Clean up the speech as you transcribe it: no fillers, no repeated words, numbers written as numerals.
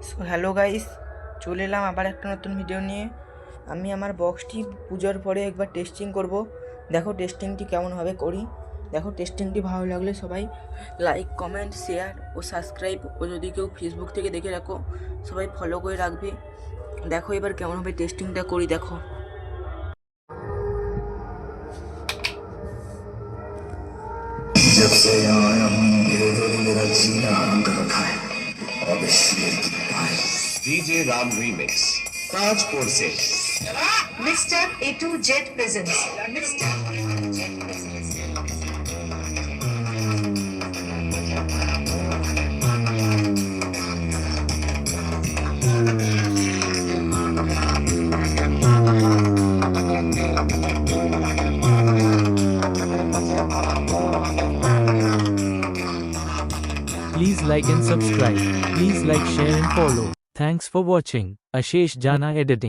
So hello guys, চলে এলাম আবার একটা নতুন ভিডিও নিয়ে। আমি আমার বক্সটি পুজোর পরে একবার টেস্টিং করব। দেখো টেস্টিংটি কেমনভাবে করি। দেখো টেস্টিংটি ভালো লাগলে সবাই লাইক, কমেন্ট, শেয়ার ও সাবস্ক্রাইব, ও যদি কেউ ফেসবুক থেকে দেখে রাখো সবাই ফলো করে রাখবে। দেখো এবার কেমনভাবে টেস্টিংটা করি। দেখো जब से आया हूँ धीरे धीरे मेरा जीना आरंभ कर रखा है। अब इस शेर की पाए डीजे राम रीमिक्स ताजपुर से Mr. A2 Jet presents. Mr. Jet presents. Please like and subscribe. Please like, share and follow. Thanks for watching. Ashish Jana Editing.